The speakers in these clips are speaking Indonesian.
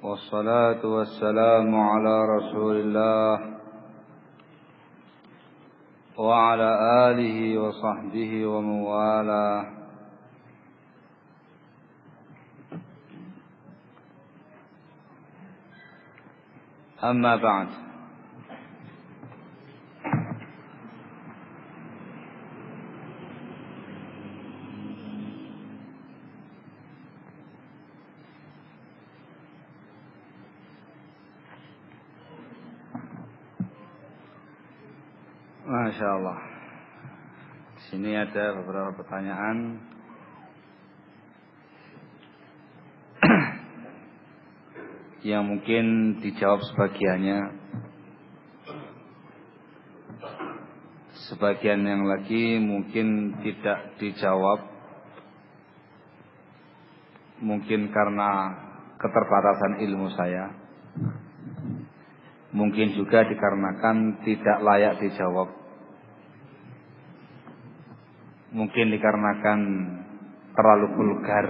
والصلاة والسلام على رسول الله وعلى آله وصحبه ومن والاه. أما بعد، Masya Allah. Di sini ada beberapa pertanyaan yang mungkin dijawab sebagiannya, sebagian yang lagi mungkin tidak dijawab, mungkin karena keterbatasan ilmu saya, mungkin juga dikarenakan tidak layak dijawab, mungkin dikarenakan terlalu vulgar,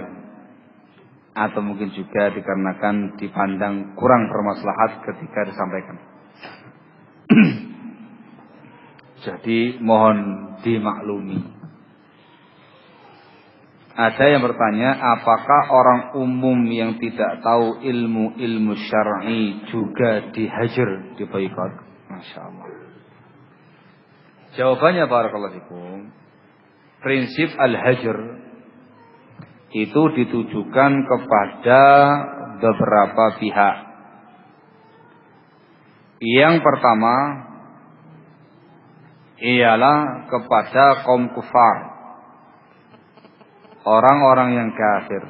atau mungkin juga dikarenakan dipandang kurang bermaslahat ketika disampaikan. Jadi mohon dimaklumi. Ada yang bertanya, apakah orang umum yang tidak tahu ilmu-ilmu syar'i juga dihajar, diboikot? Masya Allah. Jawabannya barakallahu fikum, prinsip al-hajar itu ditujukan kepada beberapa pihak. Yang pertama ialah kepada kaum kufar, orang-orang yang kafir.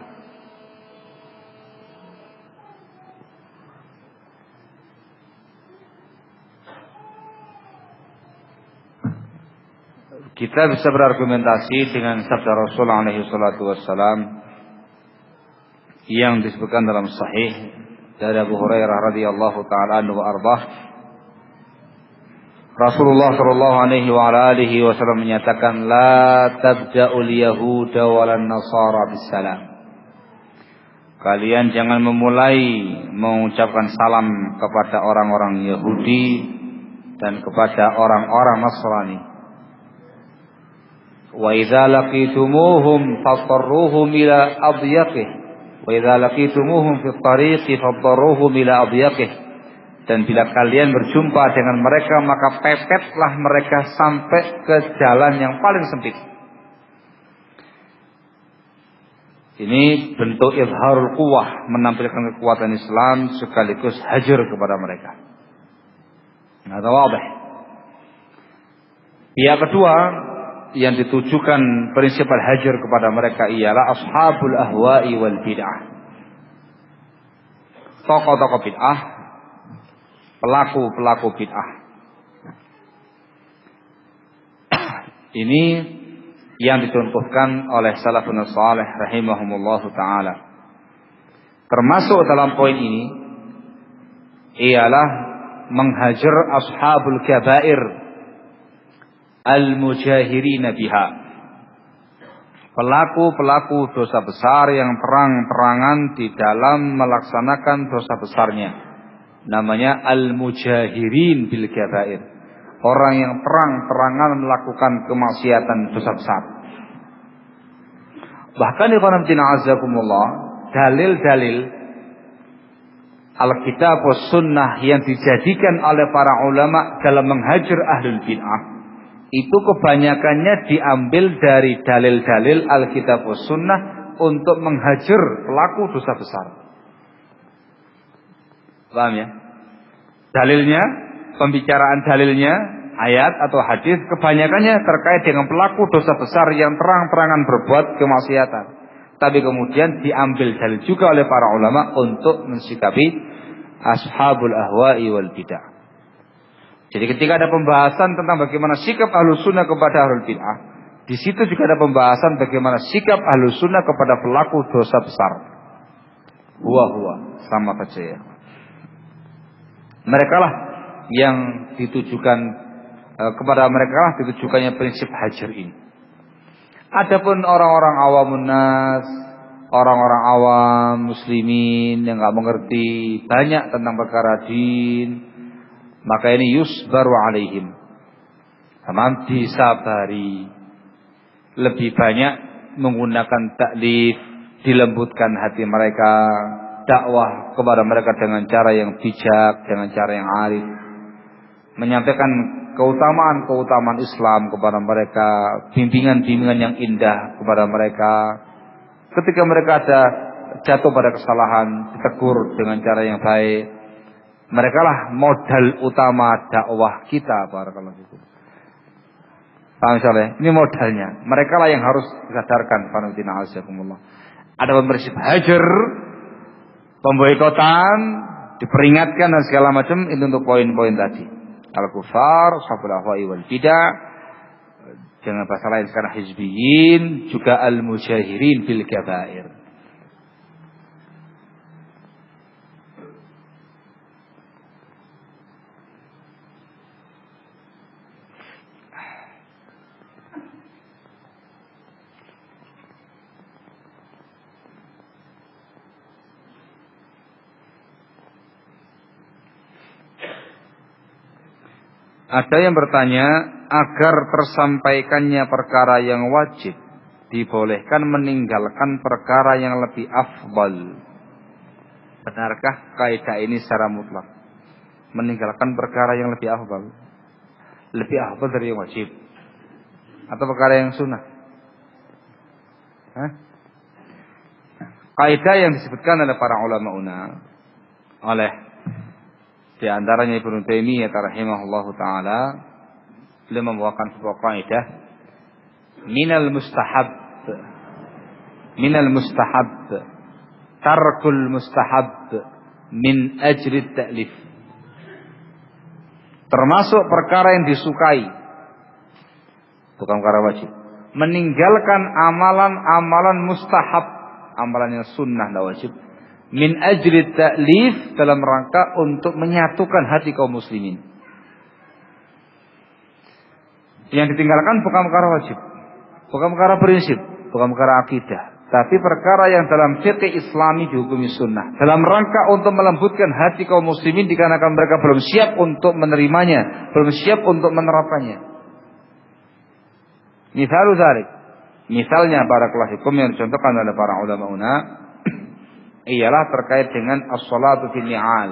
Kita bisa berargumentasi dengan sabda Rasul alaihi salatu wassalam yang disebutkan dalam sahih dari Abu Hurairah radhiyallahu taala anhu wa ardhah. Rasulullah sallallahu alaihi wa alihi wasallam menyatakan, la tabda'ul yahuda walan nasara bisalam. Kalian jangan memulai mengucapkan salam kepada orang-orang Yahudi dan kepada orang-orang Nasrani. Wa idza laqitumuhum fatarruhum ila adyaqih wa idza laqitumuhum fi tariqi fatarruhum ila adyaqih. Dan bila kalian berjumpa dengan mereka, maka pepetlah mereka sampai ke jalan yang paling sempit. Ini bentuk izharul quwwah, menampilkan kekuatan Islam sekaligus hajar kepada mereka. Nah, wadah. Yang kedua yang ditujukan prinsip al-hajar kepada mereka ialah ashabul ahwa'i wal bid'ah. Tokoh-tokoh bid'ah, pelaku-pelaku bid'ah. Ini yang dicontohkan oleh salafun salih rahimahumullahu ta'ala. Termasuk dalam poin ini ialah menghajar ashabul kabair al-mujahirina biha, pelaku-pelaku dosa besar yang terang-terangan di dalam melaksanakan dosa besarnya. Namanya al-mujahirin bil kabair, orang yang terang-terangan melakukan kemaksiatan dosa besar. Bahkan ikhwan fillah azakumullah, dalil-dalil Alkitab was sunnah yang dijadikan oleh para ulama dalam menghajar ahlul bid'ah itu kebanyakannya diambil dari dalil-dalil Alkitab was sunnah untuk menghajar pelaku dosa besar. Paham ya? Dalilnya, pembicaraan dalilnya, ayat atau hadis kebanyakannya terkait dengan pelaku dosa besar yang terang-terangan berbuat kemaksiatan. Tapi kemudian diambil dalil juga oleh para ulama untuk mensikapi ashabul ahwa'i wal bid'ah. Jadi ketika ada pembahasan tentang bagaimana sikap ahlus sunnah kepada ahlul bid'ah, di situ juga ada pembahasan bagaimana sikap ahlus sunnah kepada pelaku dosa besar. Huwa sama saja ya. Mereka lah yang ditujukan kepada mereka lah ditujukannya prinsip hajar ini. Adapun orang-orang awamun nas, orang-orang awam, muslimin yang nggak mengerti banyak tentang perkara din, maka ini yusbaru alaihim. Tamam, disabari. Lebih banyak menggunakan taklif, dilembutkan hati mereka, dakwah kepada mereka dengan cara yang bijak, dengan cara yang arif, menyampaikan keutamaan-keutamaan Islam kepada mereka, bimbingan-bimbingan yang indah kepada mereka. Ketika mereka ada jatuh pada kesalahan, ditegur dengan cara yang baik. Mereka lah modal utama dakwah kita, barakallahu fikum. Paham insyaallah? Ini modalnya. Mereka lah yang harus disadarkan, panatina azakumullah. Ada pembersih hajar, pemboikotan, diperingatkan dan segala macam, itu untuk poin-poin tadi. Al-kufar, ashabul ahwa'i wal bidah, jangan bahasa lain sekarang hizbiyin, juga al-mujahirin bil kabair. Ada yang bertanya, agar tersampaikannya perkara yang wajib, dibolehkan meninggalkan perkara yang lebih afdal. Benarkah kaidah ini secara mutlak? Meninggalkan perkara yang lebih afdal. Lebih afdal dari yang wajib. Atau perkara yang sunnah. Kaidah yang disebutkan oleh para ulama oleh di antaranya Ibnu Taimiyah rahimahullahu taala, beliau membawakan sebuah kaidah, minal mustahab tarkul mustahab min ajri ta'lif. Termasuk perkara yang disukai, bukan perkara wajib, meninggalkan amalan-amalan mustahab, amalan yang sunnah dan wajib, min ajri ta'lif, dalam rangka untuk menyatukan hati kaum muslimin. Yang ditinggalkan bukan perkara wajib, bukan perkara prinsip, bukan perkara akidah, tapi perkara yang dalam fikih Islami dihukumi sunnah, dalam rangka untuk melembutkan hati kaum muslimin dikarenakan mereka belum siap untuk menerimanya, belum siap untuk menerapkannya. Misalnya dzalik, misalnya barakallahu fikum yang dicontohkan oleh para ulama ialah terkait dengan as-salatu fil ni'al.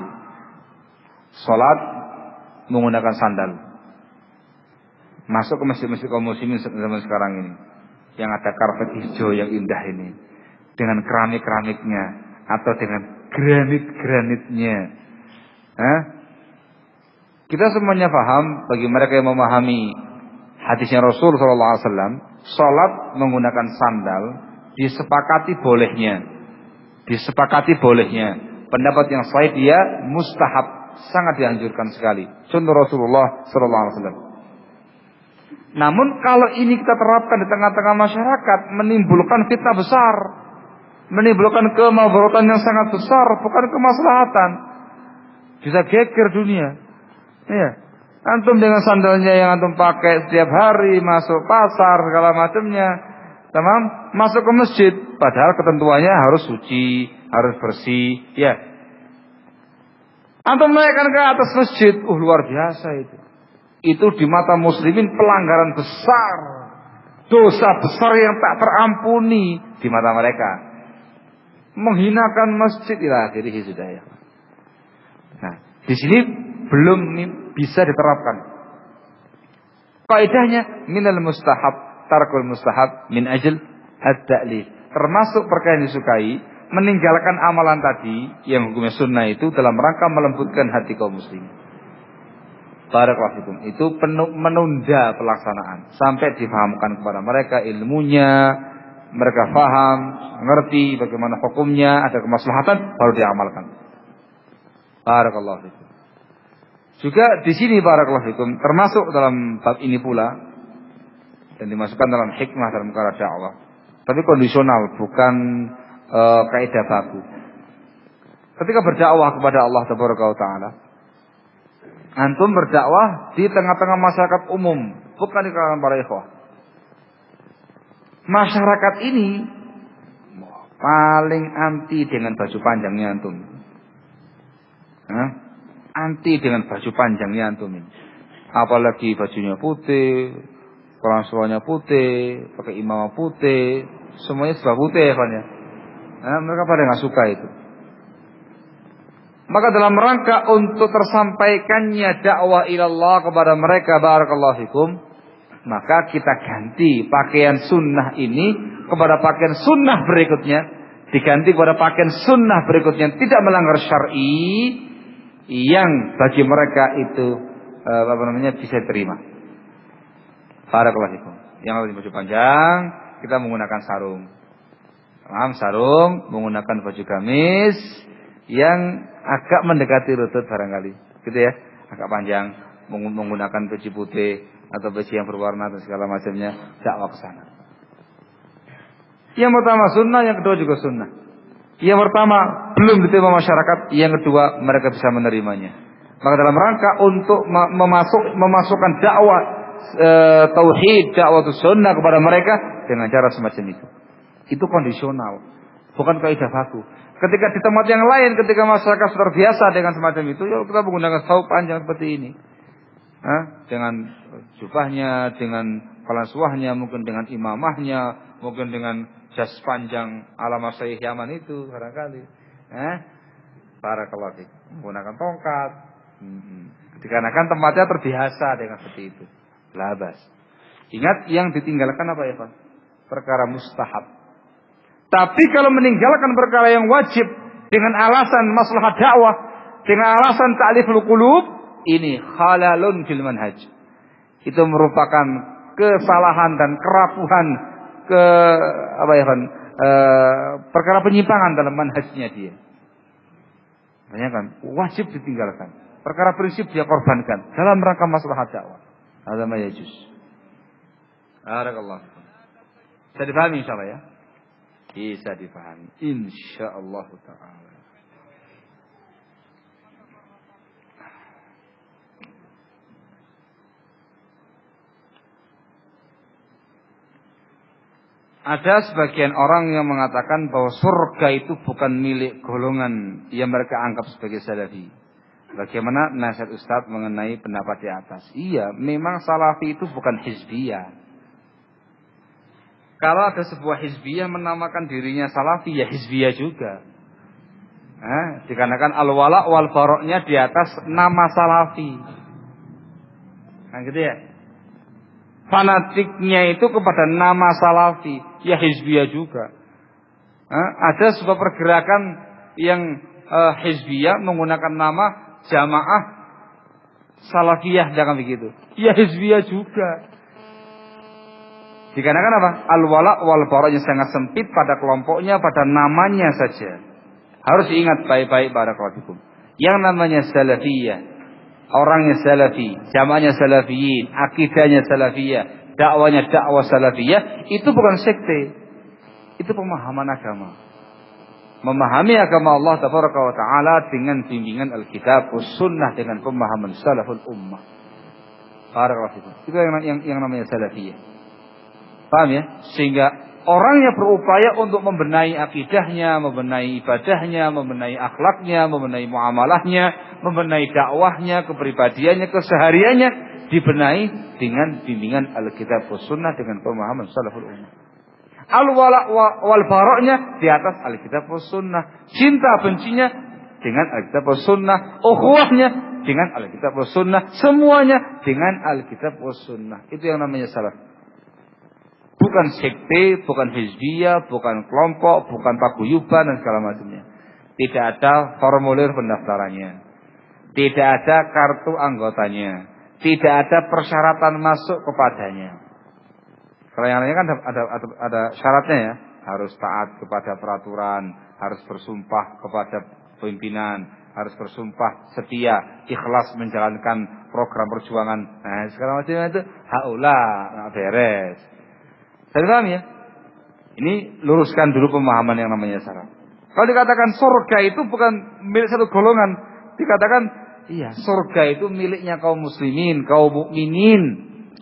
Salat menggunakan sandal. Masuk ke masjid-masjid kaum muslimin zaman sekarang ini, yang ada karpet hijau yang indah ini, dengan keramik-keramiknya atau dengan granit-granitnya. Kita semuanya paham, bagi mereka yang memahami hadisnya Rasul sallallahu alaihi wasallam, salat menggunakan sandal disepakati bolehnya. Pendapat yang sahih dia mustahab, sangat dianjurkan sekali. Contoh Rasulullah sallallahu alaihi wasallam. Namun kalau ini kita terapkan di tengah-tengah masyarakat, menimbulkan fitnah besar, menimbulkan kemadaratan yang sangat besar, bukan kemaslahatan. Bisa geger dunia. Iya. Antum dengan sandalnya yang antum pakai setiap hari masuk pasar segala macamnya, tamam, masuk ke masjid, padahal ketentuannya harus suci, harus bersih, ya. Antum naikkan ke atas masjid, luar biasa itu. Itu di mata muslimin pelanggaran besar, dosa besar yang tak terampuni di mata mereka. Menghinakan masjid ila akhirih sudah ya. Nah, di sini belum bisa diterapkan. Kaidahnya minal mustahab tarkul mustahab min ajl at-ta'lif. Termasuk perkara yang disukai, meninggalkan amalan tadi yang hukumnya sunnah itu dalam rangka melembutkan hati kaum muslimin. Barakallahu fikum. Itu menunda pelaksanaan sampai difahamkan kepada mereka ilmunya, mereka paham, mengerti bagaimana hukumnya, ada kemaslahatan, baru diamalkan. Barakallahu fikum. Juga di sini barakallahu fikum termasuk dalam bab ini pula, dan dimasukkan dalam hikmah dalam perkara dakwah. Tapi kondisional, bukan kaidah baku. Ketika berdakwah kepada Allah Taala, antum berdakwah di tengah-tengah masyarakat umum, bukan di kalangan para ikhwah. Masyarakat ini paling anti dengan baju panjangnya antum. Anti dengan baju panjangnya antum ini. Apalagi bajunya putih, kelansuannya putih, pakai imamah putih, semuanya serba putih ya kan ya. Mereka pada nggak suka itu. Maka dalam rangka untuk tersampaikannya dakwah ilallah kepada mereka, barakallahu fikum, maka kita ganti pakaian sunnah ini kepada pakaian sunnah berikutnya, diganti kepada pakaian sunnah berikutnya tidak melanggar syar'i yang bagi mereka itu bisa terima. Barakallahu fikum. Yang lebih baju panjang kita menggunakan sarung. Sarung, menggunakan baju gamis yang agak mendekati lutut barangkali, gitu ya, agak panjang, menggunakan baju putih atau baju yang berwarna dan segala macamnya, dakwah ke sana. Yang pertama sunnah, yang kedua juga sunnah. Yang pertama belum diterima masyarakat, yang kedua mereka bisa menerimanya. Maka dalam rangka untuk memasukkan dakwah tauhid, dakwah sunnah kepada mereka dengan cara semacam itu kondisional, bukan kaidah baku. Ketika di tempat yang lain, ketika masyarakat sudah terbiasa dengan semacam itu, ya kita menggunakan sauk panjang seperti ini, dengan jubahnya, dengan kalansuahnya, mungkin dengan imamahnya, mungkin dengan jas panjang ala Masyayikh Yaman itu barangkali, barakallahu fiik, menggunakan tongkat, dikarenakan tempatnya terbiasa dengan seperti itu. Labas. Ingat yang ditinggalkan apa ya Pak? Perkara mustahab. Tapi kalau meninggalkan perkara yang wajib dengan alasan maslahat dakwah, dengan alasan ta'liful qulub, ini khalalun fil manhaj. Itu merupakan kesalahan dan kerapuhan perkara penyimpangan dalam manhajnya dia. Makanya kan wajib ditinggalkan. Perkara prinsip dia korbankan dalam rangka maslahat dakwah. Hadza ma yajuz. Barakallahu. Bisa dipahami insyaallah ya? Bisa dipahami insyaallah taala. Ada sebagian orang yang mengatakan bahwa surga itu bukan milik golongan yang mereka anggap sebagai salafi. Bagaimana nasihat Ustaz mengenai pendapat di atas? Iya, memang salafi itu bukan hizbiyah. Kalau ada sebuah hizbiyah menamakan dirinya salafi, ya hizbiyah juga. Dikarenakan al-wala wal baroknya di atas nama salafi. Gitu ya. Fanatiknya itu kepada nama salafi, ya hizbiyah juga. Ada sebuah pergerakan yang hizbiyah menggunakan nama jamaah salafiyah, jangan begitu. Ya hizbiyah juga. Dikarenakan apa? Al-wala wal baroknya sangat sempit pada kelompoknya, pada namanya saja. Harus diingat baik-baik barakallahu fikum. Yang namanya salafiyah, orangnya salafi, jamaahnya salafiyin, akidahnya salafiyah, dakwanya dakwah salafiyah, itu bukan sekte. Itu pemahaman agama. Memahami agama Allah tabaraka wa taala dengan bimbingan Alkitab was sunnah, dengan pemahaman salaful ummah. Barakallahu fikum. Itu yang namanya salafiyah. Paham ya? Sehingga orangnya berupaya untuk membenahi akidahnya, membenahi ibadahnya, membenahi akhlaknya, membenahi muamalahnya, membenahi dakwahnya, kepribadiannya, kesehariannya, dibenahi dengan bimbingan Alkitab was sunnah, dengan pemahaman salaful ummah. Al-wala wal baroknya di atas Alkitab was sunnah. Cinta bencinya dengan Alkitab was sunnah. Ukhuwahnya dengan Alkitab was sunnah. Semuanya dengan Alkitab was sunnah. Itu yang namanya salaf. Bukan sekte, bukan hizbiyah, bukan kelompok, bukan paguyuban dan segala macamnya. Tidak ada formulir pendaftarannya. Tidak ada kartu anggotanya. Tidak ada persyaratan masuk kepadanya. Kalau yang lainnya kan ada syaratnya ya. Harus taat kepada peraturan, harus bersumpah kepada pimpinan, harus bersumpah setia, ikhlas menjalankan program perjuangan. Nah, segala macamnya itu haula, beres. Saya paham ya? Ini luruskan dulu pemahaman yang namanya syarat. Kalau dikatakan surga itu bukan milik satu golongan, dikatakan iya, surga itu miliknya kaum muslimin, kaum mukminin,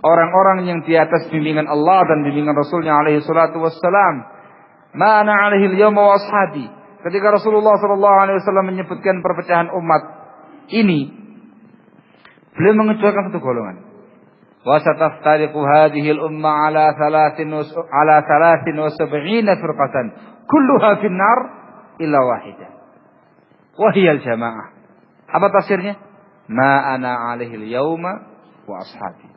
orang-orang yang di atas bimbingan Allah dan bimbingan Rasulnya alaihi salatu wassalam. Ma ana 'alaihi al-yawma wa ashabi. Ketika Rasulullah sallallahu alaihi wasallam menyebutkan perpecahan umat ini, beliau mengecualikan satu golongan. Wa sataftariqu hadhihi al-umma ala 73 firqatan kulluha fin nar illa wahidah. Wa hiya al-jamaah. Apa tafsirnya? Ma ana 'alaihi al-yawma wa ashabi.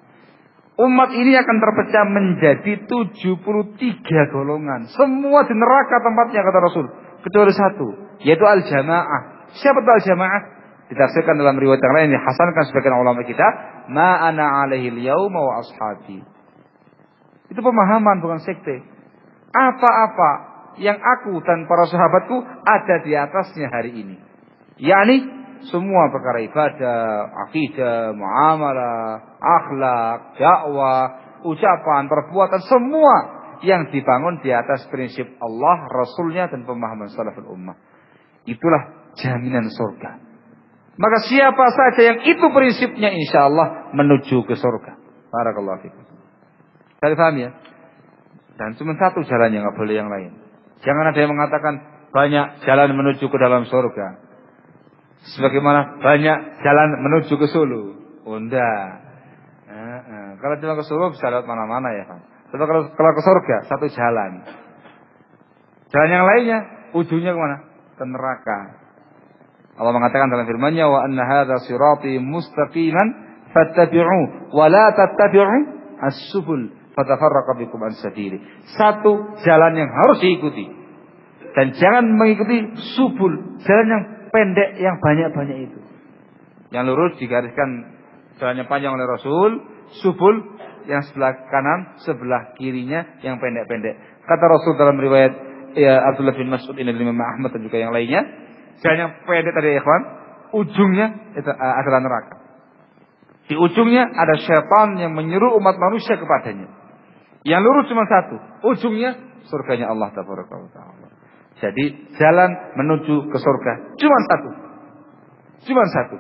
Umat ini akan terpecah menjadi 73 golongan. Semua di neraka tempatnya, kata Rasul. Kecuali satu, yaitu al-jamaah. Siapa itu al-jamaah? Ditafsirkan dalam riwayat yang lain, dihasankan sebagian ulama kita. Ma ana 'alaihi al-yawma wa ashabi. Itu pemahaman, bukan sekte. Apa-apa yang aku dan para sahabatku ada di atasnya hari ini. Yakni semua perkara ibadah, akidah, muamalah, akhlak, dakwah, ucapan, perbuatan, semua yang dibangun di atas prinsip Allah, Rasulnya, dan pemahaman salaful ummah. Itulah jaminan surga. Maka siapa saja yang itu prinsipnya, insya Allah menuju ke surga. Barakallahu fikum. Saya paham ya? Dan cuma satu jalannya, nggak boleh yang lain. Jangan ada yang mengatakan banyak jalan menuju ke dalam surga. Sebagaimana banyak jalan menuju ke Solo. Oh enggak. Kalau cuma ke Solo bisa lewat mana-mana ya kan. Tapi kalau ke surga satu jalan. Jalan yang lainnya ujungnya kemana? Ke neraka. Allah mengatakan dalam firman-Nya, wa anna hadza sirati mustaqiman fattabi'u wa la tattabi'u as-subul fatafarraqa bikum an sabili. Satu jalan yang harus diikuti. Dan jangan mengikuti subul, jalan yang pendek yang banyak-banyak itu. Yang lurus digariskan jalannya panjang oleh Rasul, subul yang sebelah kanan, sebelah kirinya yang pendek-pendek. Kata Rasul dalam riwayat Abdullah bin Mas'ud ini, Imam Ahmad dan juga yang lainnya, jalan yang pendek tadi ikhwan, ujungnya itu adalah neraka. Di ujungnya ada syaitan yang menyuruh umat manusia kepadanya. Yang lurus cuma satu, ujungnya surganya Allah tabaraka wa taala. Jadi jalan menuju ke surga cuma satu. Cuma satu.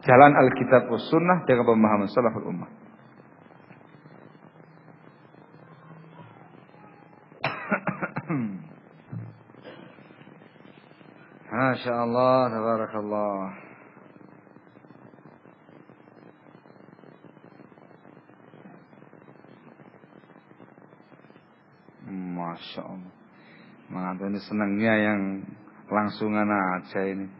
Jalan Alkitab was Sunnah dengan pemahaman salaful ummah. Masya Allah, tabarakallah. Masya Allah. Mengantuk ini senangnya yang langsungan aja ini.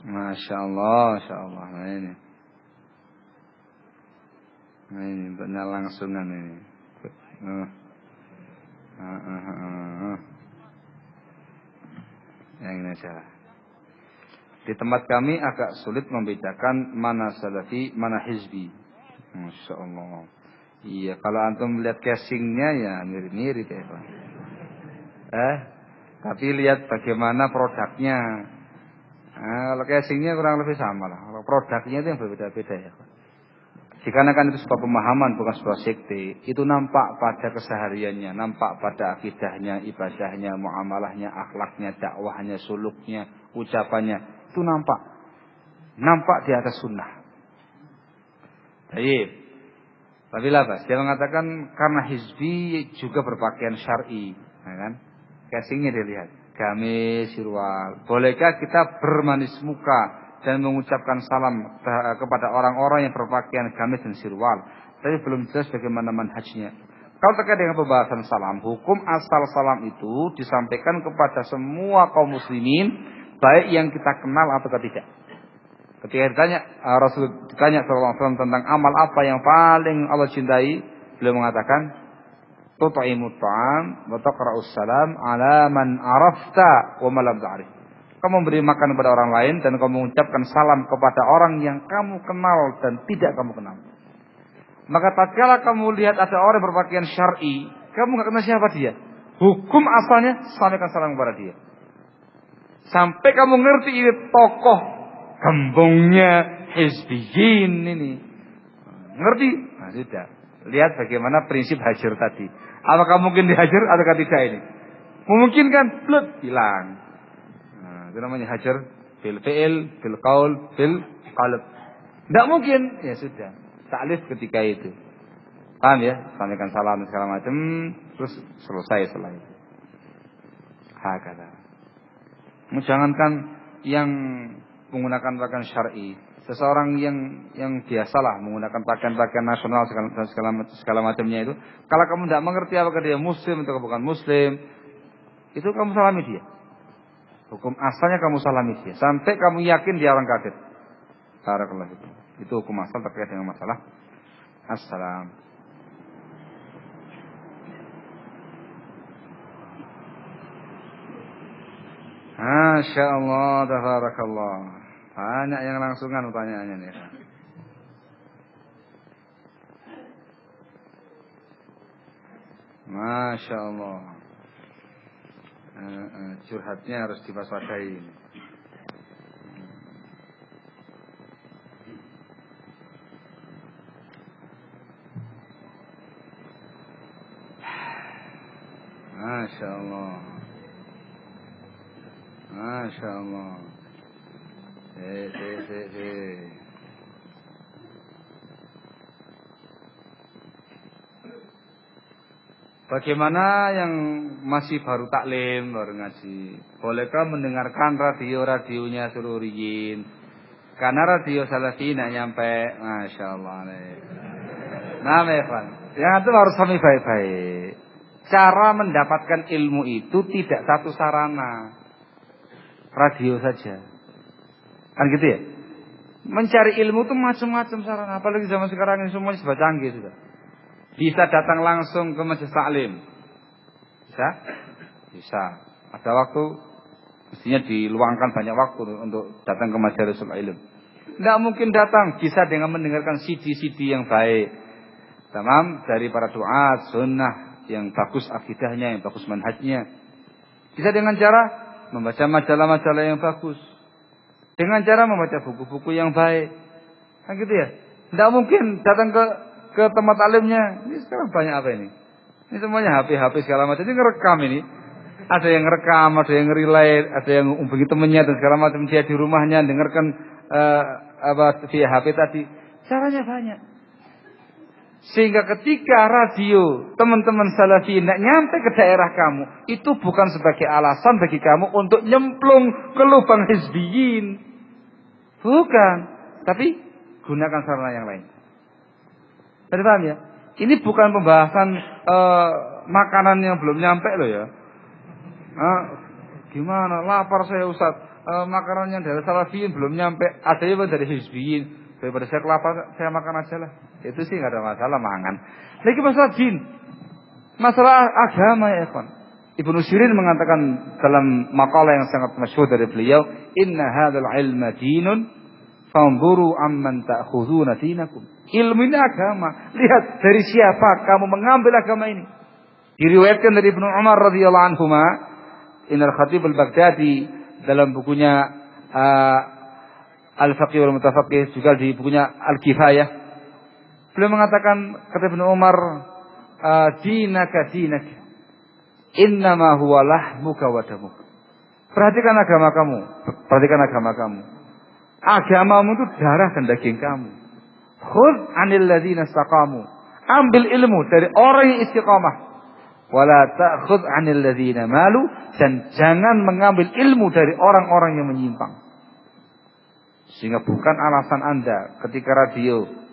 Masya Allah, Masya Allah. Nah ini benar langsungan ini. Yang ini salah. Di tempat kami agak sulit membedakan mana salafi, mana hizbi. Masya Allah. Iya, kalau antum melihat casingnya ya mirip-mirip ya Pak. Tapi lihat bagaimana produknya. Nah, kalau casingnya kurang lebih sama lah. Kalau produknya itu yang berbeda-beda ya Pak. Dikarenakan itu sebuah pemahaman bukan sebuah sekte. Itu nampak pada kesehariannya, nampak pada akidahnya, ibadahnya, muamalahnya, akhlaknya, dakwahnya, suluknya, ucapannya. Itu nampak di atas sunnah. Baik. Tapi labas. Dia mengatakan karena hizbi juga berpakaian syar'i, ya kan? Casingnya dilihat. Gamis, sirwal. Bolehkah kita bermanis muka dan mengucapkan salam kepada orang-orang yang berpakaian gamis dan sirwal? Tapi belum jelas bagaimana manhajnya. Kalau terkait dengan pembahasan salam, hukum asal salam itu disampaikan kepada semua kaum muslimin, baik yang kita kenal atau tidak. Ketika Rasul ditanya SAW tentang amal apa yang paling Allah cintai, beliau mengatakan, tut'imut ta'am wa taqra'us salam ala man arafta wa man lam ta'rif. Kamu memberi makan kepada orang lain dan kamu mengucapkan salam kepada orang yang kamu kenal dan tidak kamu kenal. Maka tatkala kamu lihat ada orang berpakaian syar'i, kamu enggak kenal siapa dia. Hukum asalnya sampaikan salam kepada dia. Sampai kamu ngerti ini tokoh gembongnya hizbiyin ini. Ngerti? Nah, sudah. Lihat bagaimana prinsip hajar tadi. Apakah mungkin dihajar atau tidak ini? Memungkinkan, blut, hilang. Nah, Itu namanya hajar bil fi'il, bil qaul, bil qalb. Tidak mungkin, ya sudah. Taklif ketika itu. Paham ya? Sampaikan salam segala macam, terus selesai setelah itu. Hakata. Jangankan yang menggunakan pakaian syar'i, seseorang yang biasalah menggunakan pakaian-pakaian nasional segala macamnya itu, kalau kamu tidak mengerti apakah dia muslim atau bukan muslim, itu kamu salami dia. Hukum asalnya kamu salami dia sampai kamu yakin dia orang kafir. Barakallahu fikum. Itu hukum asal terkait dengan masalah assalam. Masya Allah, tabarakallah. Banyak yang langsungan pertanyaannya nih. Masya Allah. Curhatnya harus diwaspadai. Masya Allah. Masya Allah. Bagaimana yang masih baru taklim, baru ngaji? Bolehkah mendengarkan radio-radionya Sururiyin? Karena radio Salafi tidak nyampe. Masya Allah. Nah, Evan, yang itu harus kami baik-baik. Cara mendapatkan ilmu itu tidak satu sarana. Radio saja. Kan gitu ya? Mencari ilmu itu macam-macam sarana. Apalagi zaman sekarang ini semuanya serba canggih sudah. Bisa datang langsung ke majelis taklim. Bisa? Bisa. Ada waktu, mestinya diluangkan banyak waktu untuk datang ke majelis ilmu. Tidak mungkin datang, bisa dengan mendengarkan CD-CD yang baik. Tamam, dari para duat, sunnah, yang bagus akidahnya, yang bagus manhajnya. Bisa dengan cara membaca majalah-majalah yang bagus. Dengan cara membaca buku-buku yang baik. Kan gitu ya? Tidak mungkin datang ke tempat alimnya. Ini sekarang banyak apa ini? Ini semuanya HP segala macam. Ini ngerekam ini. Ada yang ngerekam, ada yang nge-relay, ada yang hubungi temannya dan segala macam. Dia di rumahnya dengarkan via HP tadi. Caranya banyak. Sehingga ketika radio teman-teman Salafi tidak nyampe ke daerah kamu, itu bukan sebagai alasan bagi kamu untuk nyemplung ke lubang hizbiyin. Bukan. Tapi gunakan sarana yang lain. Tadi paham ya? Ini bukan pembahasan makanan yang belum nyampe loh ya. Gimana? Lapar saya Ustaz. Makanan yang dari Salafiyin belum nyampe. Ada yang dari hizbiyin. Daripada saya kelapar, saya makan aja lah. Itu sih nggak ada masalah mangan. Lagi masalah jin, masalah agama ya ikhwan. Ibnu Sirin mengatakan dalam makalah yang sangat masyhur dari beliau, Inna hadzal ilma dinun, fanzuru amman ta'khuduna dinakum. Ilmu ini agama. Lihat dari siapa kamu mengambil agama ini. Diriwayatkan dari Ibnu Umar radhiyallahu anhuma, Innal Khatib al-Baghdadi dalam bukunya Al-Faqih wal Mutafaqih, juga di bukunya Al-Kifayah. Beliau mengatakan, kata Ibnu Umar, dinaka dinak, innama huwa lahmuka wa damuka. Perhatikan agama kamu, perhatikan agama kamu. Agamamu itu darah dan daging kamu. Khudh 'anil ladzina istaqamu. Ambil ilmu dari orang yang istiqamah. Wala ta'khudh 'anil ladzina malu, dan jangan mengambil ilmu dari orang-orang yang menyimpang. Sehingga bukan alasan Anda ketika radio